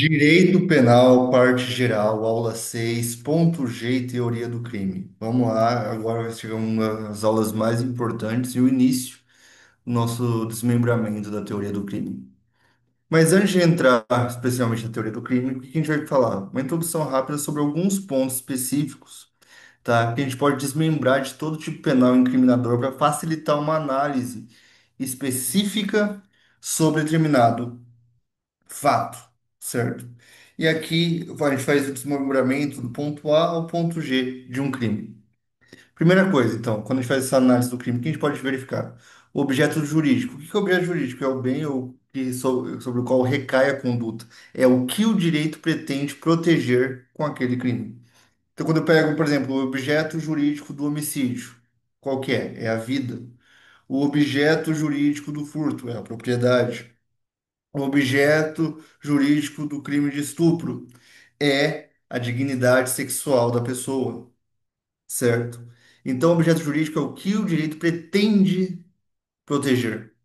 Direito Penal, parte geral, aula 6, ponto G e teoria do crime. Vamos lá, agora vai chegar uma das aulas mais importantes e o início do nosso desmembramento da teoria do crime. Mas antes de entrar especialmente na teoria do crime, o que a gente vai falar? Uma introdução rápida sobre alguns pontos específicos, tá? Que a gente pode desmembrar de todo tipo penal incriminador para facilitar uma análise específica sobre determinado fato, certo? E aqui a gente faz o desmembramento do ponto A ao ponto G de um crime. Primeira coisa, então, quando a gente faz essa análise do crime, o que a gente pode verificar? O objeto jurídico. O que é o objeto jurídico? É o bem ou sobre o qual recai a conduta. É o que o direito pretende proteger com aquele crime. Então, quando eu pego, por exemplo, o objeto jurídico do homicídio, qual que é? É a vida. O objeto jurídico do furto é a propriedade. O objeto jurídico do crime de estupro é a dignidade sexual da pessoa, certo? Então, o objeto jurídico é o que o direito pretende proteger,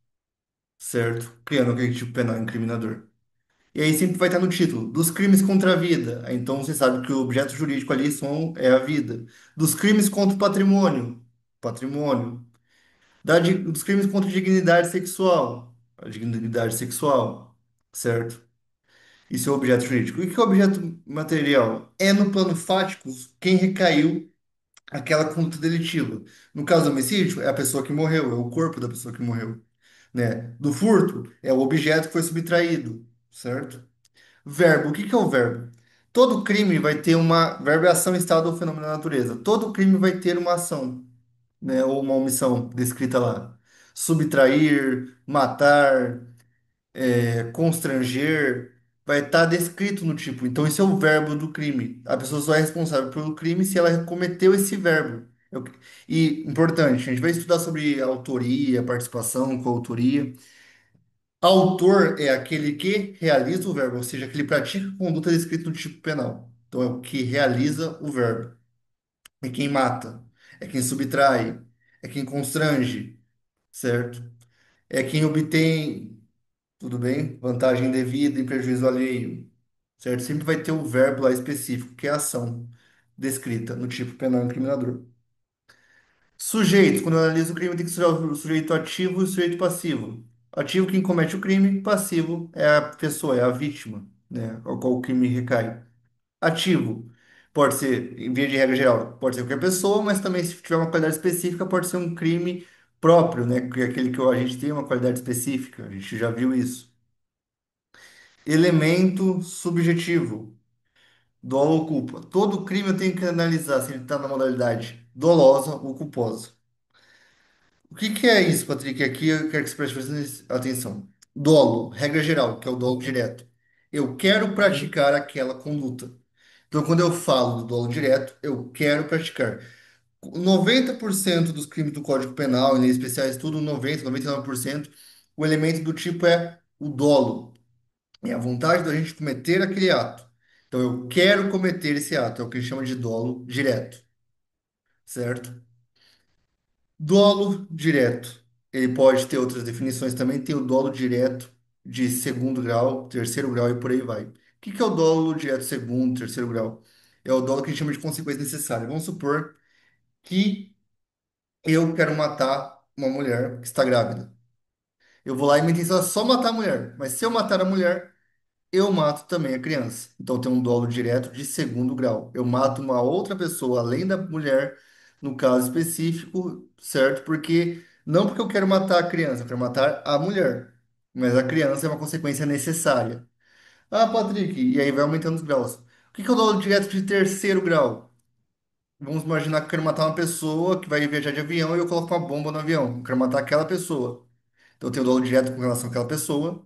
certo? Criando aquele tipo penal incriminador. E aí sempre vai estar no título, dos crimes contra a vida. Aí, então você sabe que o objeto jurídico ali é a vida. Dos crimes contra o patrimônio, patrimônio. Dos crimes contra a dignidade sexual, a dignidade sexual, certo? Isso é o objeto jurídico. E o que é o objeto material? É no plano fático quem recaiu aquela conduta delitiva. No caso do homicídio, é a pessoa que morreu, é o corpo da pessoa que morreu, né? Do furto, é o objeto que foi subtraído, certo? Verbo, o que que é o verbo? Todo crime vai ter uma verbo é ação, estado ou fenômeno da natureza. Todo crime vai ter uma ação, né? Ou uma omissão descrita lá. Subtrair, matar, constranger, vai estar descrito no tipo. Então, esse é o verbo do crime. A pessoa só é responsável pelo crime se ela cometeu esse verbo. E, importante, a gente vai estudar sobre autoria, participação, coautoria. Autor é aquele que realiza o verbo, ou seja, aquele que pratica a conduta descrita no tipo penal. Então, é o que realiza o verbo. É quem mata, é quem subtrai, é quem constrange, certo? É quem obtém, tudo bem? Vantagem devida e prejuízo alheio, certo? Sempre vai ter o verbo lá específico, que é a ação descrita no tipo penal incriminador. Sujeito, quando eu analiso o crime, tem que estudar o sujeito ativo e o sujeito passivo. Ativo, quem comete o crime, passivo é a pessoa, é a vítima, né? Ao qual o crime recai. Ativo, pode ser, em via de regra geral, pode ser qualquer pessoa, mas também se tiver uma qualidade específica, pode ser um crime próprio, né? Que é aquele que a gente tem uma qualidade específica, a gente já viu isso. Elemento subjetivo, dolo ou culpa. Todo crime eu tenho que analisar se ele está na modalidade dolosa ou culposa. O que que é isso, Patrick? Aqui eu quero que você preste bastante atenção. Dolo, regra geral, que é o dolo direto. Eu quero praticar aquela conduta. Então, quando eu falo do dolo direto, eu quero praticar. 90% dos crimes do Código Penal, em leis especiais, tudo 99%, o elemento do tipo é o dolo. É a vontade da gente cometer aquele ato. Então, eu quero cometer esse ato, é o que a gente chama de dolo direto, certo? Dolo direto. Ele pode ter outras definições também. Tem o dolo direto de segundo grau, terceiro grau e por aí vai. O que que é o dolo direto segundo, terceiro grau? É o dolo que a gente chama de consequência necessária. Vamos supor que eu quero matar uma mulher que está grávida. Eu vou lá e minha intenção é só matar a mulher. Mas se eu matar a mulher, eu mato também a criança. Então tem um dolo direto de segundo grau. Eu mato uma outra pessoa além da mulher, no caso específico, certo? Não porque eu quero matar a criança, eu quero matar a mulher. Mas a criança é uma consequência necessária. Ah, Patrick, e aí vai aumentando os graus. O que que é o dolo direto de terceiro grau? Vamos imaginar que eu quero matar uma pessoa que vai viajar de avião e eu coloco uma bomba no avião. Eu quero matar aquela pessoa. Então eu tenho dolo direto com relação àquela pessoa.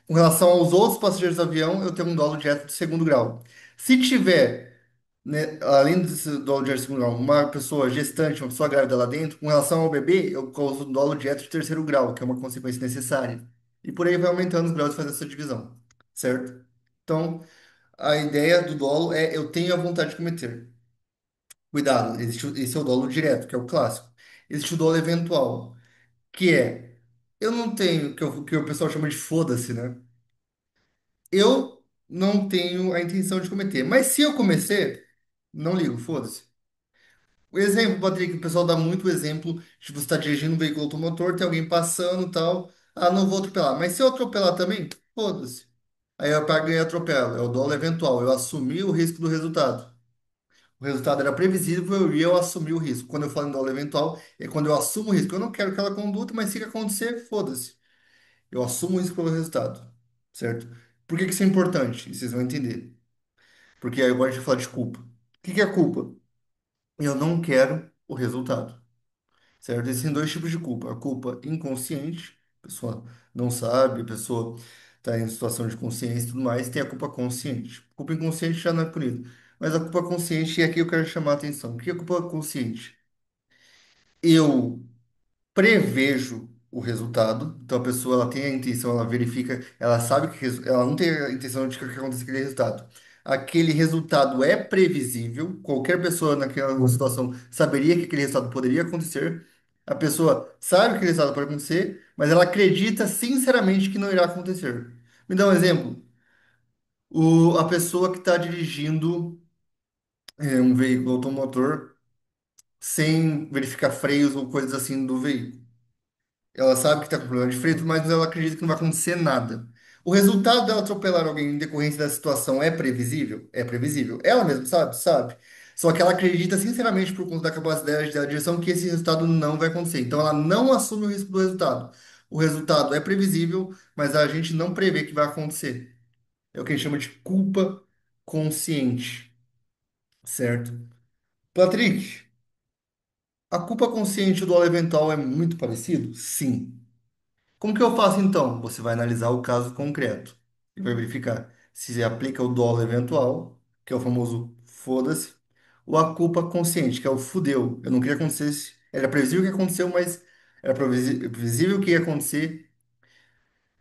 Com relação aos outros passageiros do avião, eu tenho um dolo direto de segundo grau. Se tiver, né, além desse dolo direto de segundo grau, uma pessoa gestante, uma pessoa grávida lá dentro, com relação ao bebê, eu causo um dolo direto de terceiro grau, que é uma consequência necessária. E por aí vai aumentando os graus de fazer essa divisão, certo? Então, a ideia do dolo é eu tenho a vontade de cometer. Cuidado, esse é o dolo direto, que é o clássico. Existe o dolo eventual, que é eu não tenho, que o pessoal chama de foda-se, né? não tenho a intenção de cometer. Mas se eu cometer, não ligo, foda-se. O exemplo, Patrick, o pessoal dá muito exemplo de você estar dirigindo um veículo automotor, tem alguém passando e tal. Ah, não vou atropelar. Mas se eu atropelar também, foda-se. Aí eu pego e atropelo. É o dolo eventual. Eu assumi o risco do resultado. O resultado era previsível e eu assumi o risco. Quando eu falo em dolo eventual, é quando eu assumo o risco. Eu não quero aquela conduta, mas se acontecer, foda-se. Eu assumo o risco pelo resultado. Certo? Por que que isso é importante? E vocês vão entender. Porque aí agora a gente vai falar de culpa. O que que é culpa? Eu não quero o resultado. Certo? Existem dois tipos de culpa. A culpa inconsciente, a pessoa não sabe, a pessoa está em situação de consciência e tudo mais, tem a culpa consciente. Culpa inconsciente já não é punido. Mas a culpa consciente, e aqui eu quero chamar a atenção. O que é culpa consciente? Eu prevejo o resultado. Então a pessoa ela tem a intenção, ela verifica, ela sabe que ela não tem a intenção de que aconteça aquele resultado. Aquele resultado é previsível, qualquer pessoa naquela situação saberia que aquele resultado poderia acontecer. A pessoa sabe que aquele resultado pode acontecer, mas ela acredita sinceramente que não irá acontecer. Me dá um exemplo. A pessoa que está dirigindo um veículo automotor sem verificar freios ou coisas assim do veículo. Ela sabe que está com problema de freio, mas ela acredita que não vai acontecer nada. O resultado dela atropelar alguém em decorrência da situação é previsível? É previsível. Ela mesma sabe? Sabe. Só que ela acredita sinceramente, por conta da capacidade da direção, que esse resultado não vai acontecer. Então ela não assume o risco do resultado. O resultado é previsível, mas a gente não prevê que vai acontecer. É o que a gente chama de culpa consciente, certo? Patrick, a culpa consciente do dolo eventual é muito parecido? Sim. Como que eu faço então? Você vai analisar o caso concreto e vai verificar se aplica o dolo eventual, que é o famoso foda-se, ou a culpa consciente, que é o fudeu. Eu não queria que acontecesse. Era previsível que aconteceu, mas era previsível que ia acontecer,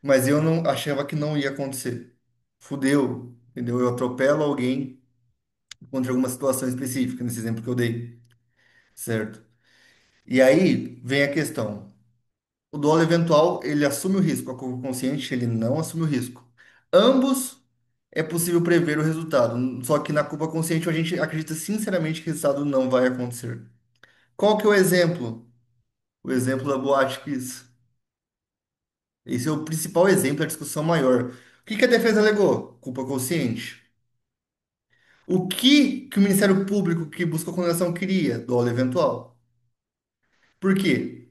mas eu não achava que não ia acontecer. Fudeu, entendeu? Eu atropelo alguém contra alguma situação específica, nesse exemplo que eu dei, certo? E aí vem a questão. O dolo eventual, ele assume o risco. A culpa consciente, ele não assume o risco. Ambos é possível prever o resultado, só que na culpa consciente a gente acredita sinceramente que o resultado não vai acontecer. Qual que é o exemplo? O exemplo da Boate Kiss. Esse é o principal exemplo da discussão maior. O que que a defesa alegou? Culpa consciente. O que o Ministério Público que buscou a condenação queria? Dolo eventual. Por quê?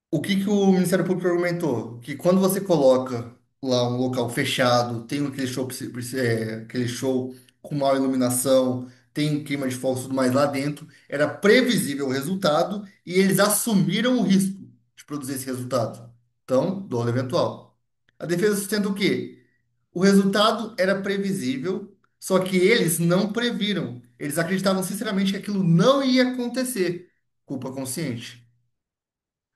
O que que o Ministério Público argumentou? Que quando você coloca lá um local fechado, tem aquele show, aquele show com má iluminação, tem queima de fogos e tudo mais lá dentro, era previsível o resultado e eles assumiram o risco de produzir esse resultado. Então, dolo eventual. A defesa sustenta o quê? O resultado era previsível, só que eles não previram. Eles acreditavam sinceramente que aquilo não ia acontecer. Culpa consciente.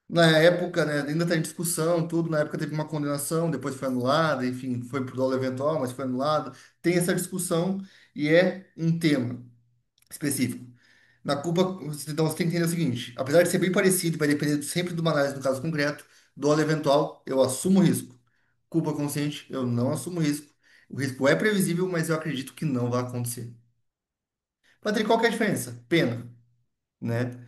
Na época, né, ainda está em discussão, tudo. Na época teve uma condenação, depois foi anulada, enfim, foi pro dolo eventual, mas foi anulado. Tem essa discussão e é um tema específico. Na culpa, então você tem que entender o seguinte: apesar de ser bem parecido, vai depender sempre de uma análise no caso concreto. Dolo eventual, eu assumo o risco. Culpa consciente, eu não assumo o risco. O risco é previsível, mas eu acredito que não vai acontecer. Patrick, qual que é a diferença? Pena, né?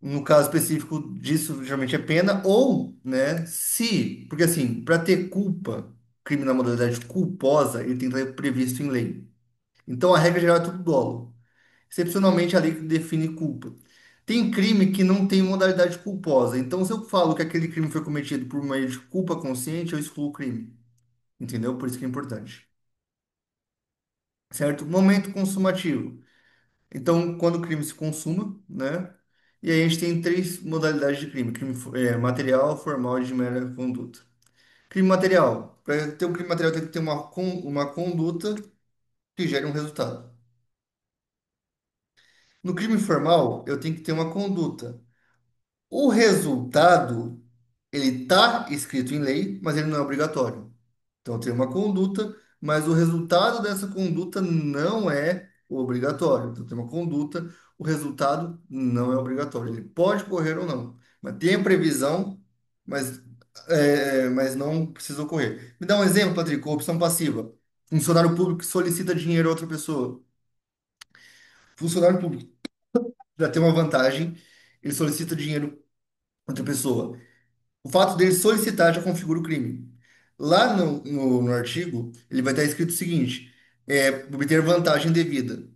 No caso específico disso, geralmente é pena, ou, né, se, porque assim, para ter culpa, crime na modalidade culposa, ele tem que estar previsto em lei. Então a regra geral é tudo dolo. Excepcionalmente a lei que define culpa. Tem crime que não tem modalidade culposa. Então, se eu falo que aquele crime foi cometido por meio de culpa consciente, eu excluo o crime. Entendeu? Por isso que é importante. Certo? Momento consumativo. Então, quando o crime se consuma, né? E aí a gente tem três modalidades de crime: material, formal e de mera conduta. Crime material. Para ter um crime material tem que ter uma conduta que gere um resultado. No crime formal, eu tenho que ter uma conduta. O resultado, ele está escrito em lei, mas ele não é obrigatório. Então, tem uma conduta, mas o resultado dessa conduta não é obrigatório. Então, tem uma conduta, o resultado não é obrigatório. Ele pode correr ou não, mas tem a previsão, mas mas não precisa ocorrer. Me dá um exemplo, Patrick, corrupção passiva. Funcionário público que solicita dinheiro a outra pessoa. Funcionário público, para ter uma vantagem, ele solicita dinheiro a outra pessoa. O fato dele solicitar já configura o crime. Lá no artigo, ele vai estar escrito o seguinte: obter vantagem devida.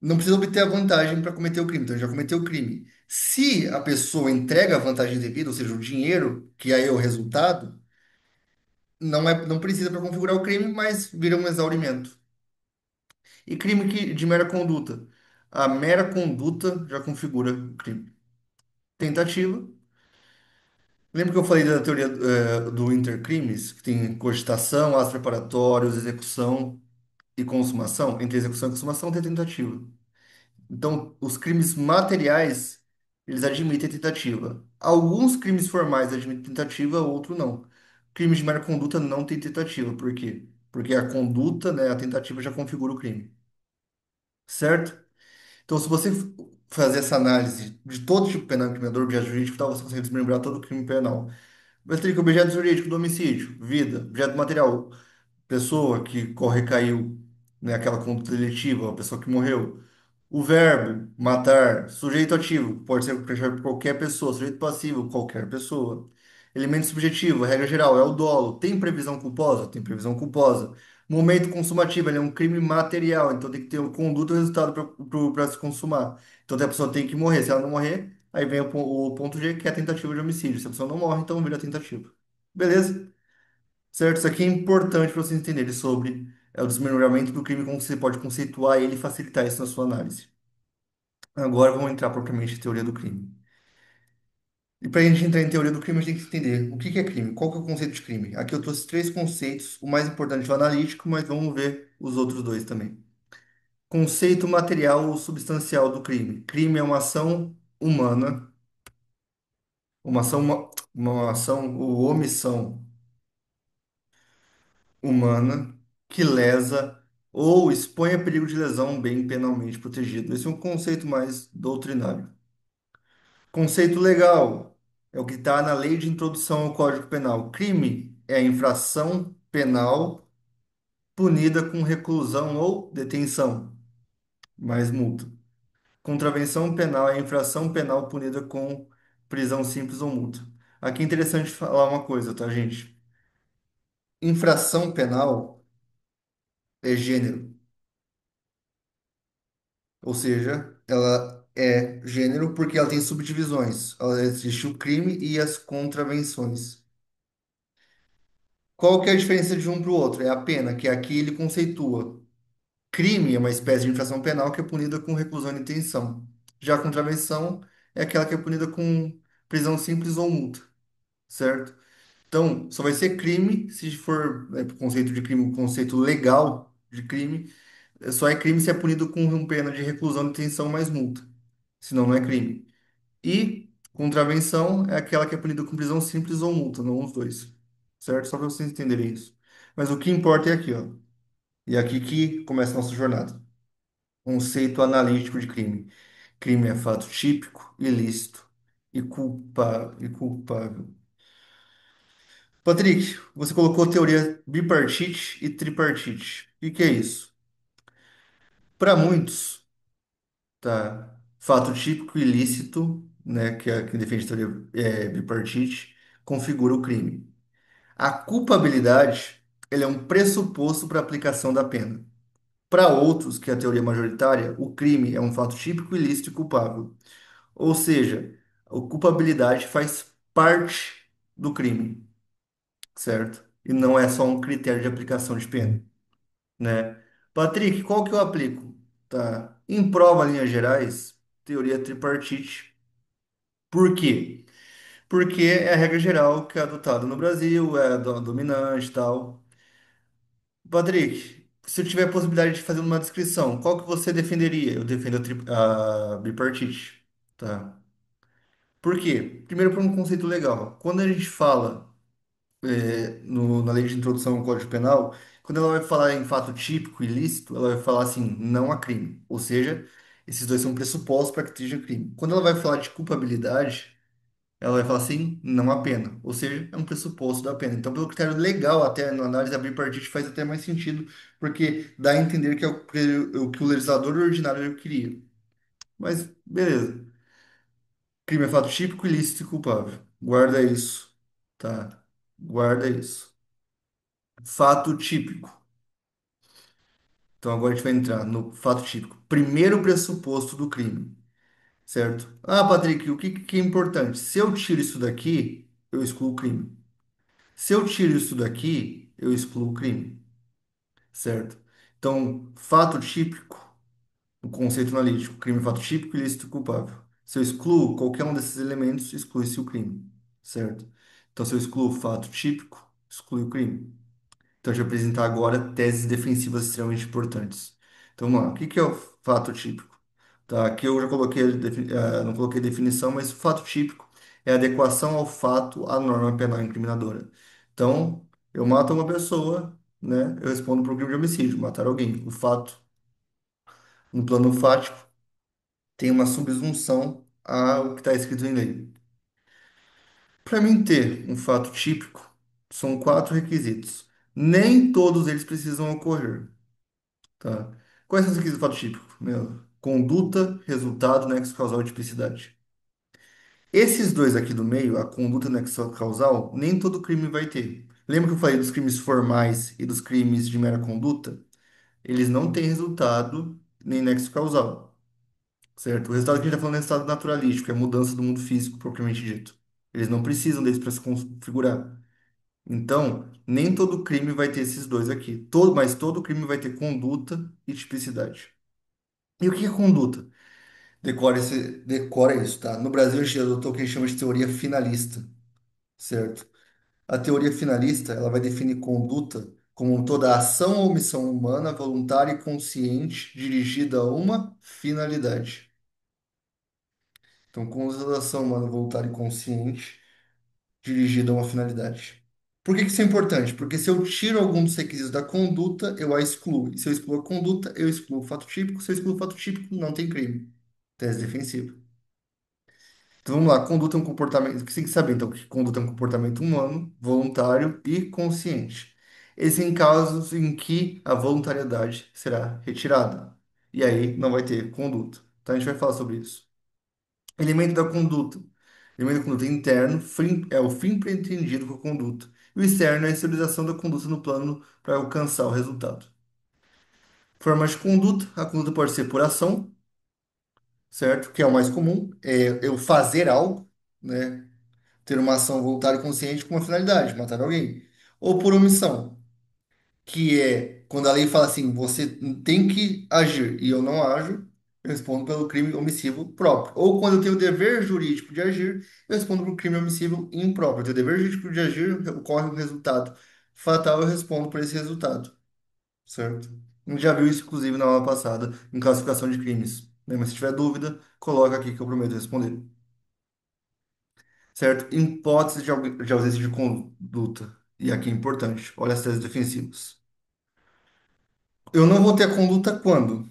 Não precisa obter a vantagem para cometer o crime, então ele já cometeu o crime. Se a pessoa entrega a vantagem devida, ou seja, o dinheiro, que aí é o resultado, não precisa para configurar o crime, mas vira um exaurimento. E crime de mera conduta. A mera conduta já configura o crime. Tentativa. Lembra que eu falei da teoria do intercrimes, que tem cogitação, atos preparatórios, execução e consumação? Entre execução e consumação tem tentativa. Então, os crimes materiais, eles admitem tentativa. Alguns crimes formais admitem tentativa, outros não. Crimes de mera conduta não tem tentativa. Por quê? Porque a conduta, né, a tentativa já configura o crime. Certo? Então, se você fazer essa análise de todo tipo penal incriminador, objeto jurídico, e tal, você consegue desmembrar todo o crime penal. Vai ter que objeto jurídico do homicídio, vida, objeto material, pessoa que caiu, né, aquela conduta deletiva, a pessoa que morreu. O verbo, matar, sujeito ativo, pode ser qualquer pessoa, sujeito passivo, qualquer pessoa. Elemento subjetivo, regra geral, é o dolo. Tem previsão culposa? Tem previsão culposa. Momento consumativo, ele é um crime material, então tem que ter o conduto e o resultado para se consumar. Então a pessoa tem que morrer. Se ela não morrer, aí vem o ponto G, que é a tentativa de homicídio. Se a pessoa não morre, então vira tentativa. Beleza? Certo? Isso aqui é importante para vocês entenderem sobre o desmembramento do crime, como você pode conceituar ele e facilitar isso na sua análise. Agora vamos entrar propriamente em teoria do crime. E para a gente entrar em teoria do crime, a gente tem que entender o que que é crime, qual que é o conceito de crime. Aqui eu trouxe três conceitos, o mais importante é o analítico, mas vamos ver os outros dois também. Conceito material ou substancial do crime. Crime é uma ação humana, uma ação ou omissão humana que lesa ou expõe a perigo de lesão a um bem penalmente protegido. Esse é um conceito mais doutrinário. Conceito legal é o que está na lei de introdução ao Código Penal. Crime é a infração penal punida com reclusão ou detenção, mais multa. Contravenção penal é a infração penal punida com prisão simples ou multa. Aqui é interessante falar uma coisa, tá, gente? Infração penal é gênero, ou seja, ela é gênero porque ela tem subdivisões. Ela existe o crime e as contravenções. Qual que é a diferença de um para o outro? É a pena, que aqui ele conceitua. Crime é uma espécie de infração penal que é punida com reclusão e detenção. Já a contravenção é aquela que é punida com prisão simples ou multa, certo? Então, só vai ser crime se for, o conceito de crime, o conceito legal de crime, só é crime se é punido com pena de reclusão, detenção mais multa. Senão não é crime. E contravenção é aquela que é punida com prisão simples ou multa, não os dois. Certo? Só para vocês entenderem isso. Mas o que importa é aqui, ó. E é aqui que começa a nossa jornada. Conceito analítico de crime. Crime é fato típico, ilícito e culpável. Patrick, você colocou teoria bipartite e tripartite. O que que é isso? Para muitos, tá? Fato típico ilícito, né, que é quem defende a teoria bipartite, configura o crime. A culpabilidade, ele é um pressuposto para a aplicação da pena. Para outros, que é a teoria majoritária, o crime é um fato típico, ilícito e culpável. Ou seja, a culpabilidade faz parte do crime, certo? E não é só um critério de aplicação de pena, né? Patrick, qual que eu aplico? Tá? Em prova, linhas gerais, teoria tripartite. Por quê? Porque é a regra geral que é adotada no Brasil, é a dominante e tal. Patrick, se eu tiver a possibilidade de fazer uma descrição, qual que você defenderia? Eu defendo a bipartite, tá? Por quê? Primeiro, por um conceito legal. Quando a gente fala na lei de introdução ao Código Penal, quando ela vai falar em fato típico, ilícito, ela vai falar assim, não há crime. Ou seja, esses dois são pressupostos para que seja crime. Quando ela vai falar de culpabilidade, ela vai falar assim, não a pena. Ou seja, é um pressuposto da pena. Então, pelo critério legal, até na análise abrir partite faz até mais sentido, porque dá a entender que é o que o legislador ordinário queria. Mas, beleza. Crime é fato típico, ilícito e culpável. Guarda isso, tá? Guarda isso. Fato típico. Então, agora a gente vai entrar no fato típico. Primeiro pressuposto do crime, certo? Ah, Patrick, o que é importante? Se eu tiro isso daqui, eu excluo o crime. Se eu tiro isso daqui, eu excluo o crime, certo? Então, fato típico, o conceito analítico, crime, fato típico, ilícito, culpável. Se eu excluo qualquer um desses elementos, exclui-se o crime, certo? Então, se eu excluo o fato típico, exclui o crime. Então, a gente vai apresentar agora teses defensivas extremamente importantes. Então, vamos lá. O que que é o fato típico? Tá, aqui eu já coloquei, não coloquei definição, mas o fato típico é a adequação ao fato à norma penal incriminadora. Então, eu mato uma pessoa, né? Eu respondo por crime de homicídio, matar alguém. O fato, no plano fático, tem uma subsunção ao que está escrito em lei. Para mim ter um fato típico, são quatro requisitos. Nem todos eles precisam ocorrer. Tá? Quais são os requisitos do fato típico? Meu, conduta, resultado, nexo causal e tipicidade. Esses dois aqui do meio, a conduta e o nexo causal, nem todo crime vai ter. Lembra que eu falei dos crimes formais e dos crimes de mera conduta? Eles não têm resultado nem nexo causal, certo? O resultado que a gente está falando é resultado naturalístico, é mudança do mundo físico propriamente dito. Eles não precisam deles para se configurar. Então, nem todo crime vai ter esses dois aqui. Mas todo crime vai ter conduta e tipicidade. E o que é conduta? Decora isso, tá? No Brasil, a gente adotou o que a gente chama de teoria finalista, certo? A teoria finalista, ela vai definir conduta como toda ação ou omissão humana, voluntária e consciente, dirigida a uma finalidade. Então, conduta da ação humana, voluntária e consciente, dirigida a uma finalidade. Por que que isso é importante? Porque se eu tiro algum dos requisitos da conduta, eu a excluo. E se eu excluo a conduta, eu excluo o fato típico. Se eu excluo o fato típico, não tem crime. Tese defensiva. Então vamos lá, conduta é um comportamento. Você tem que saber, então, que conduta é um comportamento humano, voluntário e consciente. Esse em casos em que a voluntariedade será retirada. E aí não vai ter conduta. Então a gente vai falar sobre isso. Elemento da conduta. Elemento da conduta interno é o fim pretendido com a conduta. E o externo é a exteriorização da conduta no plano para alcançar o resultado. Formas de conduta. A conduta pode ser por ação, certo? Que é o mais comum. É eu fazer algo, né? Ter uma ação voluntária e consciente com uma finalidade, matar alguém. Ou por omissão, que é quando a lei fala assim, você tem que agir e eu não ajo, eu respondo pelo crime omissivo próprio. Ou quando eu tenho o dever jurídico de agir, eu respondo pelo crime omissivo impróprio. Eu tenho o dever jurídico de agir, ocorre um resultado fatal, eu respondo por esse resultado, certo? A gente já viu isso, inclusive, na aula passada, em classificação de crimes, né? Mas se tiver dúvida, coloca aqui que eu prometo responder. Certo? Em hipótese de ausência de conduta. E aqui é importante, olha as teses defensivas. Eu não vou ter a conduta quando,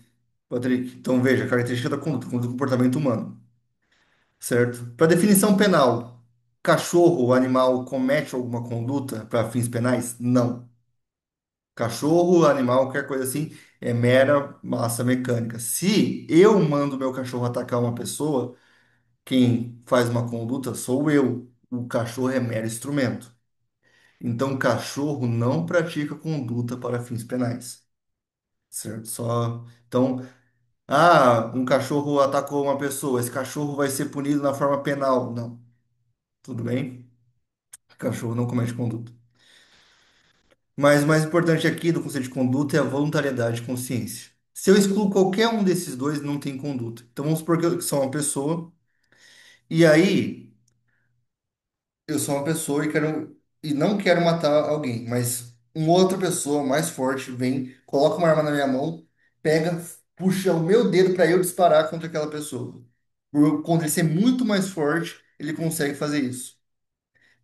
Patrick? Então veja, a característica da conduta do comportamento humano, certo? Para definição penal, cachorro ou animal comete alguma conduta para fins penais? Não. Cachorro, animal, qualquer coisa assim, é mera massa mecânica. Se eu mando meu cachorro atacar uma pessoa, quem faz uma conduta sou eu. O cachorro é mero instrumento. Então, cachorro não pratica conduta para fins penais, certo? Então, um cachorro atacou uma pessoa, esse cachorro vai ser punido na forma penal. Não, tudo bem? Cachorro não comete conduta. Mas o mais importante aqui do conceito de conduta é a voluntariedade e consciência. Se eu excluo qualquer um desses dois, não tem conduta. Então, vamos supor que eu sou uma pessoa, e aí eu sou uma pessoa e não quero matar alguém, mas uma outra pessoa mais forte vem, coloca uma arma na minha mão, pega, puxa o meu dedo para eu disparar contra aquela pessoa. Contra ele ser muito mais forte, ele consegue fazer isso.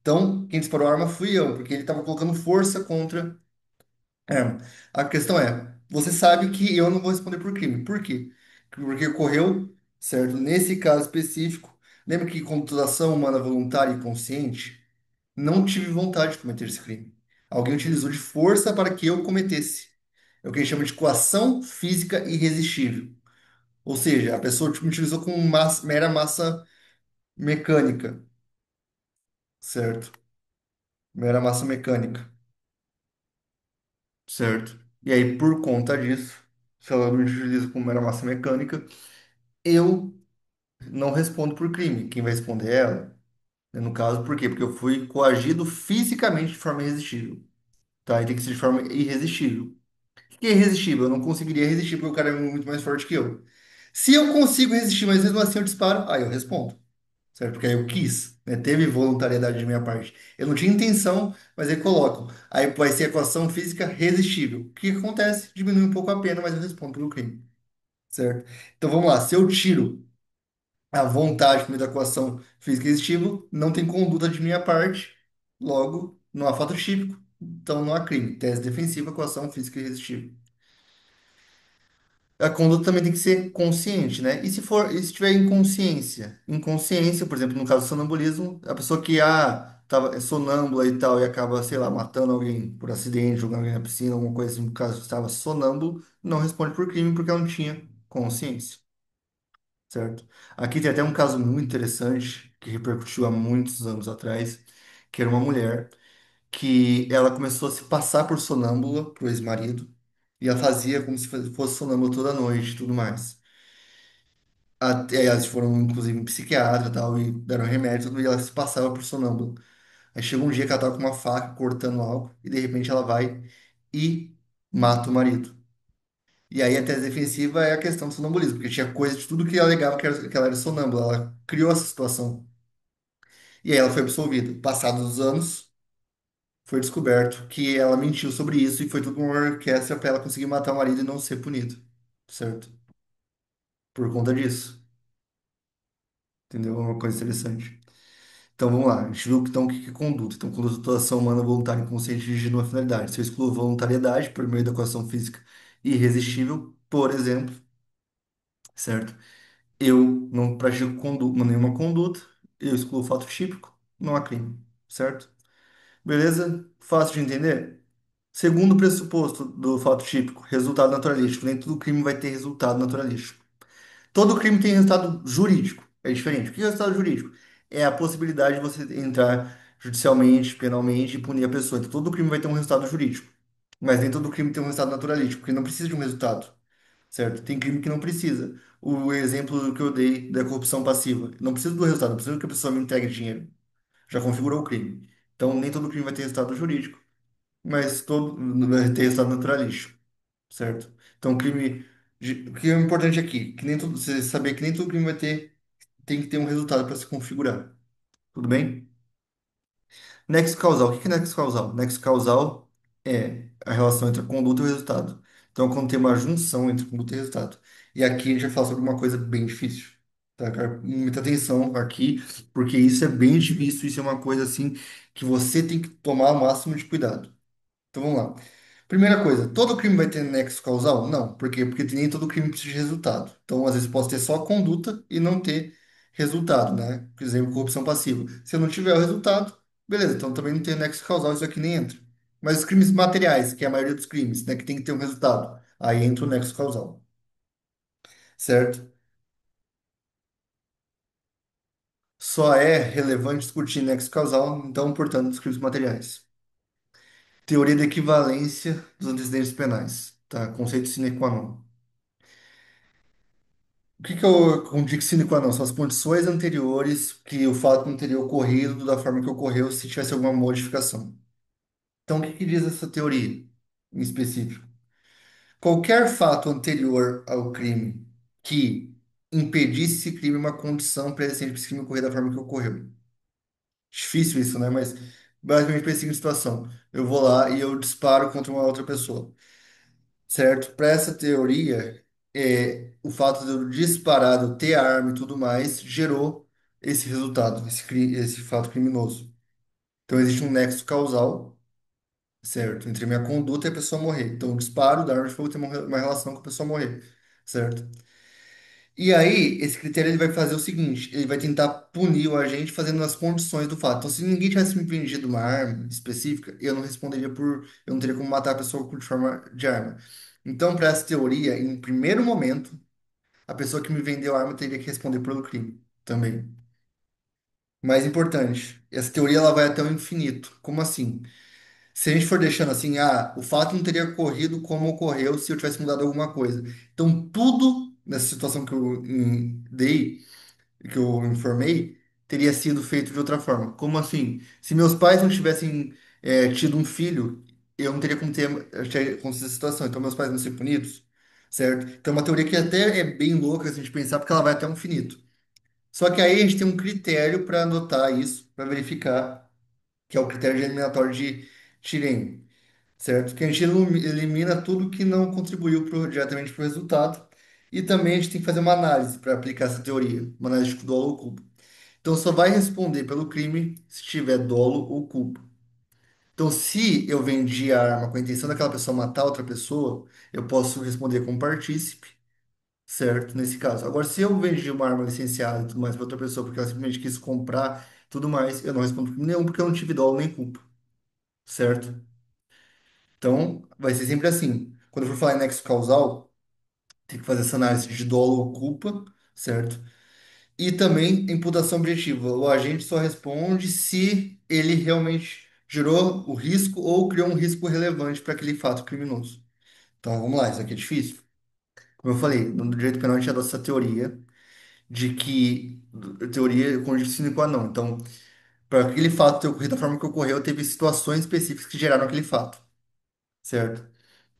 Então, quem disparou a arma fui eu, porque ele estava colocando força contra a arma. A questão é, você sabe que eu não vou responder por crime. Por quê? Porque ocorreu, certo? Nesse caso específico, Lembra que com toda ação humana voluntária e consciente, não tive vontade de cometer esse crime. Alguém utilizou de força para que eu cometesse. É o que a gente chama de coação física irresistível. Ou seja, a pessoa tipo, utilizou com mera massa mecânica, certo? Mera massa mecânica, certo? E aí, por conta disso, se ela me utiliza com mera massa mecânica, eu não respondo por crime. Quem vai responder é ela. Né? No caso, por quê? Porque eu fui coagido fisicamente de forma irresistível. Tá? E tem que ser de forma irresistível. O que é irresistível? Eu não conseguiria resistir porque o cara é muito mais forte que eu. Se eu consigo resistir, mas mesmo assim eu disparo, aí eu respondo. Certo? Porque aí eu quis, né? Teve voluntariedade de minha parte. Eu não tinha intenção, mas aí colocam. Aí vai ser equação física resistível. O que acontece? Diminui um pouco a pena, mas eu respondo pelo crime. Certo? Então vamos lá. Se eu tiro a vontade por meio da equação física resistível, não tem conduta de minha parte, logo não há fato típico, então não há crime. Tese defensiva, equação física irresistível. A conduta também tem que ser consciente, né? E se tiver inconsciência? Inconsciência, por exemplo, no caso do sonambulismo, a pessoa que tava é sonâmbula e tal e acaba, sei lá, matando alguém por acidente, jogando alguém na piscina, alguma coisa assim, no caso estava sonâmbulo, não responde por crime porque ela não tinha consciência, certo? Aqui tem até um caso muito interessante que repercutiu há muitos anos atrás, que era uma mulher que ela começou a se passar por sonâmbula pro ex-marido e ela fazia como se fosse sonâmbula toda noite e tudo mais. Até, elas foram, inclusive, em psiquiatra e tal, e deram remédio, tudo, e ela se passava por sonâmbula. Aí chegou um dia que ela tava com uma faca cortando algo, e de repente ela vai e mata o marido. E aí a tese defensiva é a questão do sonambulismo, porque tinha coisa de tudo que ela alegava que ela era sonâmbula. Ela criou essa situação. E aí ela foi absolvida. Passados os anos, foi descoberto que ela mentiu sobre isso e foi tudo uma orquestra para ela conseguir matar o marido e não ser punido, certo? Por conta disso, entendeu? É uma coisa interessante. Então vamos lá, a gente viu então, o que é conduta. Então, conduta é toda ação humana voluntária inconsciente dirigida a uma finalidade. Se eu excluo voluntariedade por meio da coação física irresistível, por exemplo, certo? Eu não pratico nenhuma conduta, eu excluo o fato típico, não há crime, certo? Beleza? Fácil de entender? Segundo pressuposto do fato típico, resultado naturalístico. Nem todo crime vai ter resultado naturalístico. Todo crime tem resultado jurídico. É diferente. O que é resultado jurídico? É a possibilidade de você entrar judicialmente, penalmente e punir a pessoa. Então, todo crime vai ter um resultado jurídico. Mas nem todo crime tem um resultado naturalístico, porque não precisa de um resultado, certo? Tem crime que não precisa. O exemplo que eu dei da corrupção passiva. Não precisa do resultado, não precisa que a pessoa me entregue dinheiro. Já configurou o crime. Então, nem todo crime vai ter resultado jurídico, mas todo vai ter resultado naturalístico, certo? Então, o que é importante aqui, que nem todo, você saber que nem todo crime tem que ter um resultado para se configurar. Tudo bem? Nexo causal. O que é nexo causal? Nexo causal é a relação entre a conduta e o resultado. Então, quando tem uma junção entre conduta e resultado. E aqui a gente vai falar sobre uma coisa bem difícil. Tá, cara? Muita atenção aqui, porque isso é bem difícil, isso é uma coisa assim que você tem que tomar o máximo de cuidado. Então vamos lá. Primeira coisa, todo crime vai ter nexo causal? Não. Por quê? Porque nem todo crime precisa de resultado. Então, às vezes, pode ter só conduta e não ter resultado, né? Por exemplo, corrupção passiva. Se eu não tiver o resultado, beleza, então também não tem nexo causal, isso aqui nem entra. Mas os crimes materiais, que é a maioria dos crimes, né, que tem que ter um resultado, aí entra o nexo causal, certo? Só é relevante discutir nexo causal, então, portanto, dos crimes materiais. Teoria da equivalência dos antecedentes penais, tá? Conceito sine qua non. O que que é o dic sine qua non? São as condições anteriores que o fato não teria ocorrido da forma que ocorreu se tivesse alguma modificação. Então, o que que diz essa teoria em específico? Qualquer fato anterior ao crime que impedisse esse crime é uma condição pré-existente para esse crime ocorrer da forma que ocorreu. Difícil isso, né? Mas basicamente para essa seguinte situação. Eu vou lá e eu disparo contra uma outra pessoa, certo? Para essa teoria, o fato de eu disparar, de eu ter a arma e tudo mais, gerou esse resultado, esse fato criminoso. Então, existe um nexo causal, certo? Entre a minha conduta e a pessoa morrer. Então, o disparo da arma de fogo tem uma relação com a pessoa morrer, certo? E aí, esse critério ele vai fazer o seguinte: ele vai tentar punir o agente fazendo as condições do fato. Então, se ninguém tivesse me vendido uma arma específica, eu não responderia por. Eu não teria como matar a pessoa de forma de arma. Então, para essa teoria, em primeiro momento, a pessoa que me vendeu a arma teria que responder pelo crime também. Mais importante, essa teoria ela vai até o infinito. Como assim? Se a gente for deixando assim, o fato não teria ocorrido como ocorreu se eu tivesse mudado alguma coisa. Então, tudo nessa situação que eu dei, que eu informei, teria sido feito de outra forma. Como assim? Se meus pais não tivessem tido um filho, eu não teria como ter acontecido essa situação. Então, meus pais não ser punidos, certo? Então, é uma teoria que até é bem louca se a gente pensar, porque ela vai até o infinito. Só que aí a gente tem um critério para anotar isso, para verificar, que é o critério de eliminatório de Tirem, certo? Que a gente elimina tudo que não contribuiu diretamente para o resultado. E também a gente tem que fazer uma análise para aplicar essa teoria, uma análise de dolo ou culpa. Então só vai responder pelo crime se tiver dolo ou culpa. Então, se eu vendi a arma com a intenção daquela pessoa matar outra pessoa, eu posso responder como partícipe, certo? Nesse caso. Agora, se eu vendi uma arma licenciada e tudo mais para outra pessoa porque ela simplesmente quis comprar e tudo mais, eu não respondo crime nenhum porque eu não tive dolo nem culpa, certo? Então, vai ser sempre assim. Quando eu for falar em nexo causal, tem que fazer essa análise de dolo ou culpa, certo? E também imputação objetiva. O agente só responde se ele realmente gerou o risco ou criou um risco relevante para aquele fato criminoso. Então, vamos lá, isso aqui é difícil. Como eu falei, no direito penal a gente adota essa teoria de que teoria condicio sine qua non. Então, para aquele fato ter ocorrido da forma que ocorreu, teve situações específicas que geraram aquele fato, certo?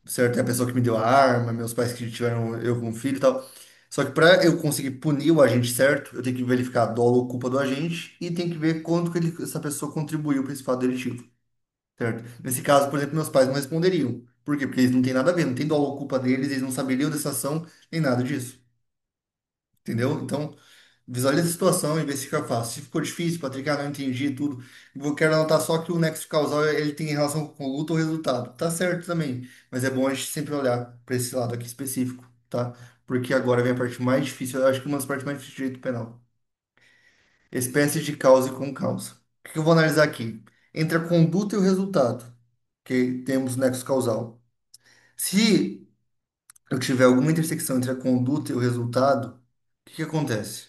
Certo? É a pessoa que me deu a arma, meus pais que tiveram eu como filho e tal. Só que para eu conseguir punir o agente certo, eu tenho que verificar a dolo ou culpa do agente e tem que ver quanto que essa pessoa contribuiu para esse fato delitivo, certo? Nesse caso, por exemplo, meus pais não responderiam. Por quê? Porque eles não têm nada a ver, não tem dolo ou culpa deles, eles não saberiam dessa ação, nem nada disso. Entendeu? Então, visualiza a situação e vê se fica fácil. Se ficou difícil, Patrick, não entendi tudo. Eu quero anotar só que o nexo causal ele tem relação com luta ou resultado. Tá certo também, mas é bom a gente sempre olhar para esse lado aqui específico, tá? Porque agora vem a parte mais difícil, eu acho que uma das partes mais difíceis do direito penal. Espécie de causa e com causa. O que eu vou analisar aqui? Entre a conduta e o resultado, que temos nexo causal. Se eu tiver alguma intersecção entre a conduta e o resultado, o que que acontece?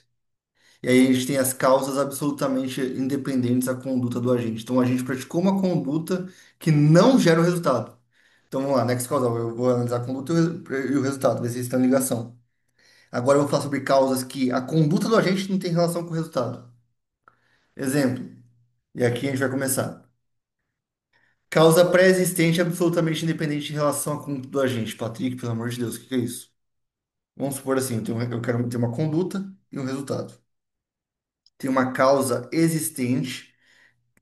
E aí a gente tem as causas absolutamente independentes da conduta do agente. Então, o agente praticou uma conduta que não gera o resultado. Então, vamos lá, nexo causal. Eu vou analisar a conduta e o resultado, ver se eles estão em ligação. Agora eu vou falar sobre causas que a conduta do agente não tem relação com o resultado. Exemplo, e aqui a gente vai começar. Causa pré-existente absolutamente independente em relação à conduta do agente. Patrick, pelo amor de Deus, o que que é isso? Vamos supor assim, eu quero ter uma conduta e um resultado. Tem uma causa existente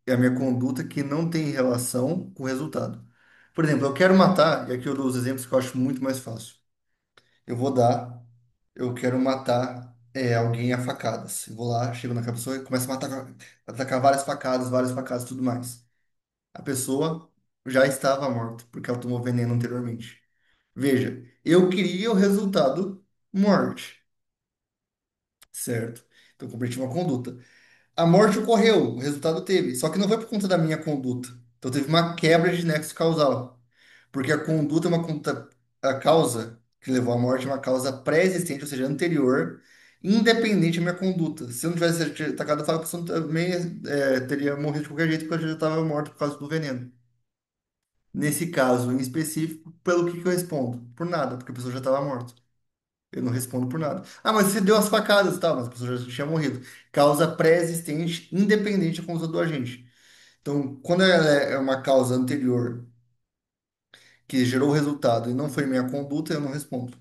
é a minha conduta que não tem relação com o resultado. Por exemplo, eu quero matar, e aqui eu dou os exemplos que eu acho muito mais fácil. Eu vou dar, eu quero matar alguém a facadas. Eu vou lá, chego naquela pessoa e começo a matar, atacar várias facadas e tudo mais. A pessoa já estava morta, porque ela tomou veneno anteriormente. Veja, eu queria o resultado morte, certo? Então, eu cometi uma conduta. A morte ocorreu, o resultado teve, só que não foi por conta da minha conduta. Então teve uma quebra de nexo causal, porque a conduta é uma conduta, a causa que levou à morte é uma causa pré-existente, ou seja, anterior, independente da minha conduta. Se eu não tivesse atacado a faca, a pessoa também teria morrido de qualquer jeito, porque eu já estava morto por causa do veneno. Nesse caso em específico, pelo que eu respondo? Por nada, porque a pessoa já estava morta. Eu não respondo por nada. Ah, mas você deu as facadas, tá? Mas a pessoa já tinha morrido. Causa pré-existente, independente da conduta do agente. Então, quando ela é uma causa anterior que gerou o resultado e não foi minha conduta, eu não respondo.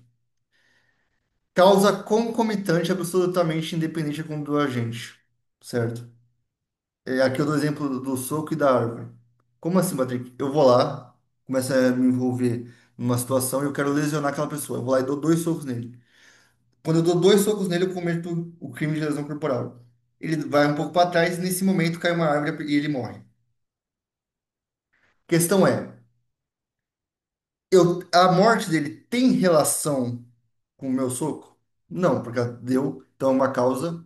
Causa concomitante, absolutamente independente da conduta do agente. Certo? Aqui eu dou o exemplo do soco e da árvore. Como assim, Patrick? Eu vou lá, começo a me envolver numa situação e eu quero lesionar aquela pessoa. Eu vou lá e dou dois socos nele. Quando eu dou dois socos nele, eu cometo o crime de lesão corporal. Ele vai um pouco para trás e nesse momento cai uma árvore e ele morre. Questão é, a morte dele tem relação com o meu soco? Não, porque ela deu, então, uma causa,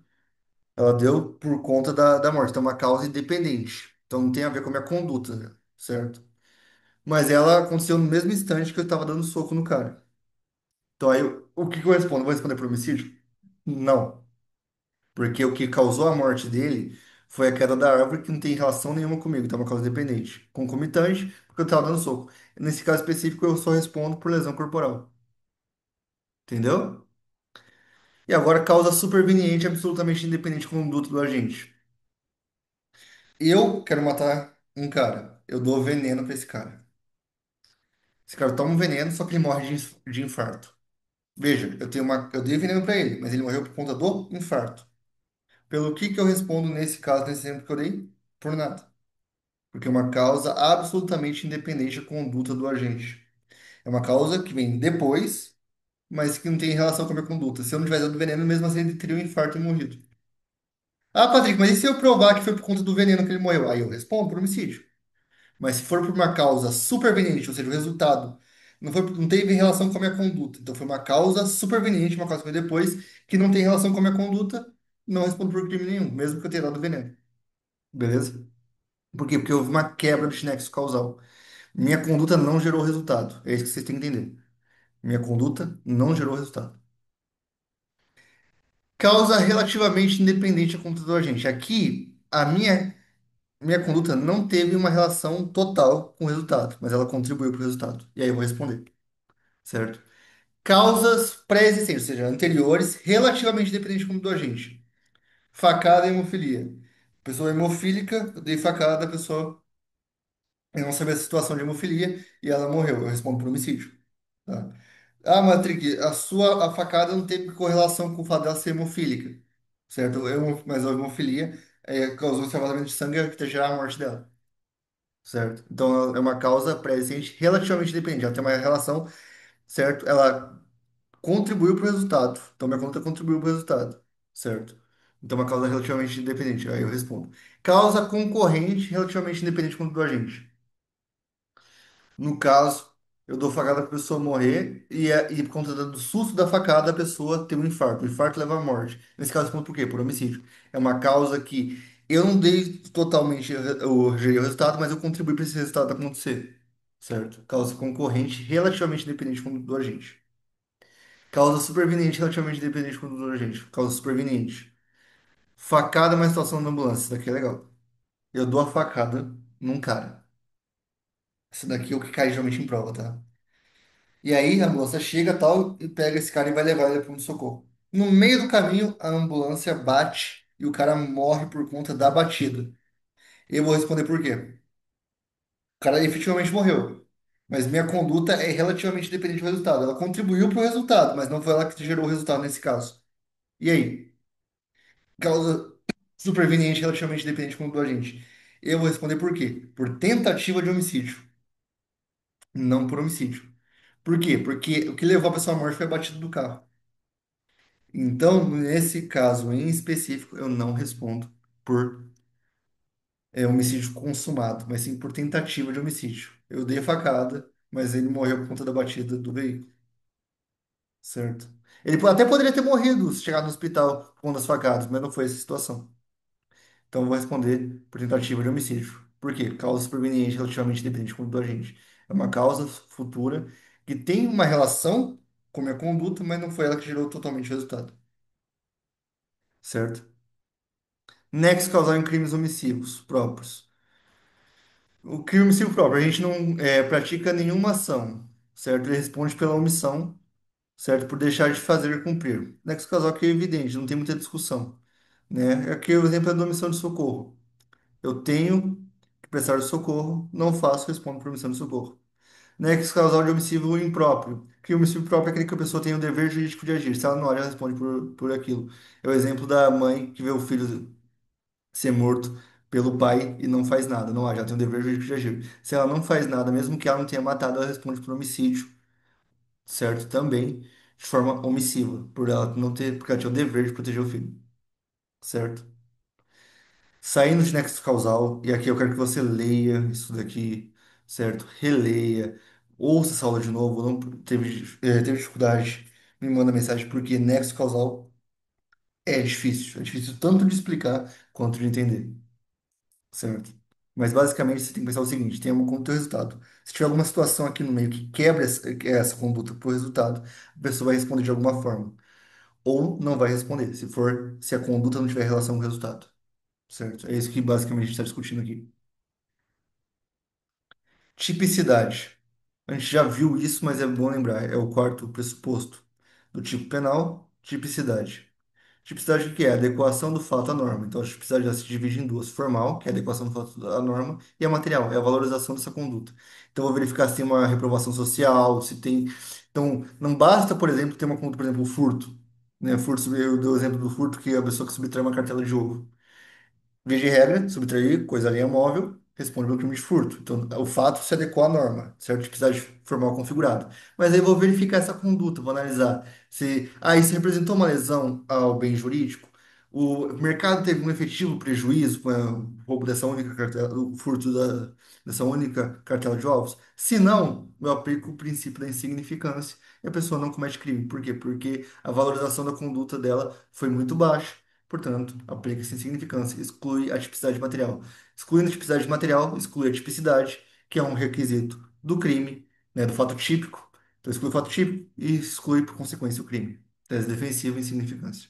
ela deu por conta da morte, então, uma causa independente. Então, não tem a ver com a minha conduta, certo? Mas ela aconteceu no mesmo instante que eu estava dando soco no cara. Então, aí, o que que eu respondo? Vou responder por homicídio? Não, porque o que causou a morte dele foi a queda da árvore que não tem relação nenhuma comigo, então é uma causa independente. Concomitante, porque eu estava dando soco. Nesse caso específico, eu só respondo por lesão corporal. Entendeu? E agora, causa superveniente absolutamente independente com o conduto do agente. Eu quero matar um cara. Eu dou veneno pra esse cara. Esse cara toma um veneno, só que ele morre de infarto. Veja, eu dei veneno pra ele, mas ele morreu por conta do infarto. Pelo que eu respondo nesse caso, nesse exemplo que eu dei? Por nada. Porque é uma causa absolutamente independente da conduta do agente. É uma causa que vem depois, mas que não tem relação com a minha conduta. Se eu não tivesse dado veneno, mesmo assim ele teria um infarto e morrido. Ah, Patrick, mas e se eu provar que foi por conta do veneno que ele morreu? Aí eu respondo por homicídio. Mas se for por uma causa superveniente, ou seja, o resultado não teve relação com a minha conduta. Então foi uma causa superveniente, uma causa que veio depois, que não tem relação com a minha conduta, não respondo por crime nenhum, mesmo que eu tenha dado veneno. Beleza? Por quê? Porque houve uma quebra do nexo causal. Minha conduta não gerou resultado. É isso que vocês têm que entender. Minha conduta não gerou resultado. Causa relativamente independente da conduta do agente. Aqui, minha conduta não teve uma relação total com o resultado, mas ela contribuiu para o resultado. E aí eu vou responder, certo? Causas pré-existentes, ou seja, anteriores, relativamente independentes da conduta do agente. Facada e hemofilia. Pessoa hemofílica, eu dei facada, a pessoa eu não sabia a situação de hemofilia e ela morreu. Eu respondo por homicídio. Tá? Ah, Matrix, a facada não teve correlação com o fato dela ser hemofílica, certo? Mas a hemofilia causou extravasamento de sangue que gerar a morte dela, certo? Então é uma causa pré-existente relativamente dependente. Ela tem uma relação, certo? Ela contribuiu para o resultado. Então minha conta contribuiu para o resultado, certo? Então uma causa relativamente independente. Aí eu respondo. Causa concorrente relativamente independente do agente. No caso, eu dou facada para a pessoa morrer e por conta do susto da facada a pessoa tem um infarto. O infarto leva à morte. Nesse caso, por quê? Por homicídio. É uma causa que eu não dei totalmente gerei o resultado, mas eu contribuí para esse resultado acontecer. Certo? Causa concorrente relativamente independente do agente. Causa superveniente relativamente independente do agente. Causa superveniente. Facada é uma situação da ambulância. Isso daqui é legal. Eu dou a facada num cara. Isso daqui é o que cai geralmente em prova, tá? E aí a ambulância chega tal e pega esse cara e vai levar ele para um socorro. No meio do caminho, a ambulância bate e o cara morre por conta da batida. Eu vou responder por quê. O cara efetivamente morreu. Mas minha conduta é relativamente dependente do resultado. Ela contribuiu para o resultado, mas não foi ela que gerou o resultado nesse caso. E aí? Causa superveniente relativamente dependente do agente. Eu vou responder por quê? Por tentativa de homicídio, não por homicídio. Por quê? Porque o que levou a pessoa à morte foi a batida do carro. Então, nesse caso em específico, eu não respondo por homicídio consumado, mas sim por tentativa de homicídio. Eu dei a facada, mas ele morreu por conta da batida do veículo, certo? Ele até poderia ter morrido se chegar no hospital com uma das facadas, mas não foi essa a situação. Então, eu vou responder por tentativa de homicídio. Por quê? Causa superveniente relativamente dependente do agente. É uma causa futura que tem uma relação com a minha conduta, mas não foi ela que gerou totalmente o resultado, certo? Nexo causal em crimes omissivos próprios. O crime omissivo próprio, a gente não pratica nenhuma ação, certo? Ele responde pela omissão, certo? Por deixar de fazer e cumprir. Nexo causal que é evidente, não tem muita discussão, né? Aqui o exemplo é da omissão de socorro. Eu tenho que prestar socorro, não faço, respondo por omissão de socorro. Nexo causal de omissivo impróprio. Que omissivo próprio é aquele que a pessoa tem o dever jurídico de agir. Se ela não age, ela responde por aquilo. É o exemplo da mãe que vê o filho ser morto pelo pai e não faz nada. Não age, ela tem o dever jurídico de agir. Se ela não faz nada, mesmo que ela não tenha matado, ela responde por homicídio, certo? Também de forma omissiva, por ela não ter, porque ela tinha o dever de proteger o filho, certo? Saindo de nexo causal, e aqui eu quero que você leia isso daqui, certo? Releia, ouça essa aula de novo, não teve dificuldade. me manda mensagem, porque nexo causal é difícil tanto de explicar quanto de entender, certo? Mas basicamente você tem que pensar o seguinte: tem uma conta e resultado. Se tiver alguma situação aqui no meio que quebra essa conduta por resultado, a pessoa vai responder de alguma forma, ou não vai responder, se a conduta não tiver relação com o resultado, certo? É isso que basicamente a gente está discutindo aqui. Tipicidade. A gente já viu isso, mas é bom lembrar. É o quarto pressuposto do tipo penal, tipicidade. Tipicidade o que é? Adequação do fato à norma. Então, a tipicidade já se divide em duas. Formal, que é a adequação do fato à norma, e a material, é a valorização dessa conduta. Então, eu vou verificar se tem uma reprovação social, se tem... Então, não basta, por exemplo, ter uma conduta, por exemplo, o furto. Né? Furto, eu dei o exemplo do furto, que é a pessoa que subtrai uma cartela de ouro. Via de regra, subtrair coisa alheia ao móvel responde pelo crime de furto. Então, o fato se adequou à norma, certo? Tipicidade formal configurada. Mas aí eu vou verificar essa conduta, vou analisar se, isso representou uma lesão ao bem jurídico. O mercado teve um efetivo prejuízo com o roubo dessa única cartela, o furto dessa única cartela de ovos. Se não, eu aplico o princípio da insignificância e a pessoa não comete crime. Por quê? Porque a valorização da conduta dela foi muito baixa. Portanto, aplica-se insignificância, exclui a tipicidade material. Excluindo a tipicidade material, exclui a tipicidade, que é um requisito do crime, né, do fato típico. Então, exclui o fato típico e exclui, por consequência, o crime. Tese defensiva e insignificância.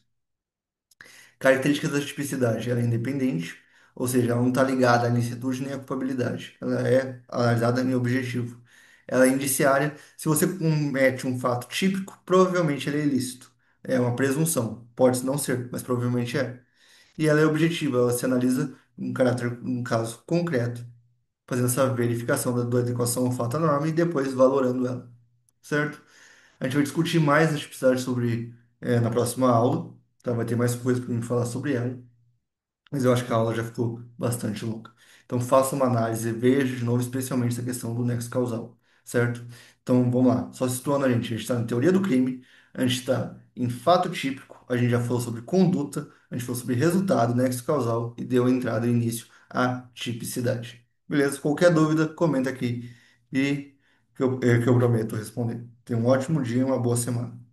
Características da tipicidade. Ela é independente, ou seja, ela não está ligada à licitude nem à culpabilidade. Ela é analisada em objetivo. Ela é indiciária. Se você comete um fato típico, provavelmente ele é ilícito. É uma presunção. Pode não ser, mas provavelmente é. E ela é objetiva, ela se analisa um caso concreto, fazendo essa verificação da adequação ao fato à norma e depois valorando ela, certo? A gente vai discutir mais a tipicidade sobre, na próxima aula, tá? Vai ter mais coisas para me falar sobre ela. Mas eu acho que a aula já ficou bastante longa. Então, faça uma análise, veja de novo, especialmente essa questão do nexo causal, certo? Então, vamos lá. Só situando a gente está na teoria do crime, a gente está em fato típico, a gente já falou sobre conduta, a gente falou sobre resultado, nexo causal e deu entrada e início à tipicidade. Beleza? Qualquer dúvida, comenta aqui e que eu prometo responder. Tenha um ótimo dia e uma boa semana.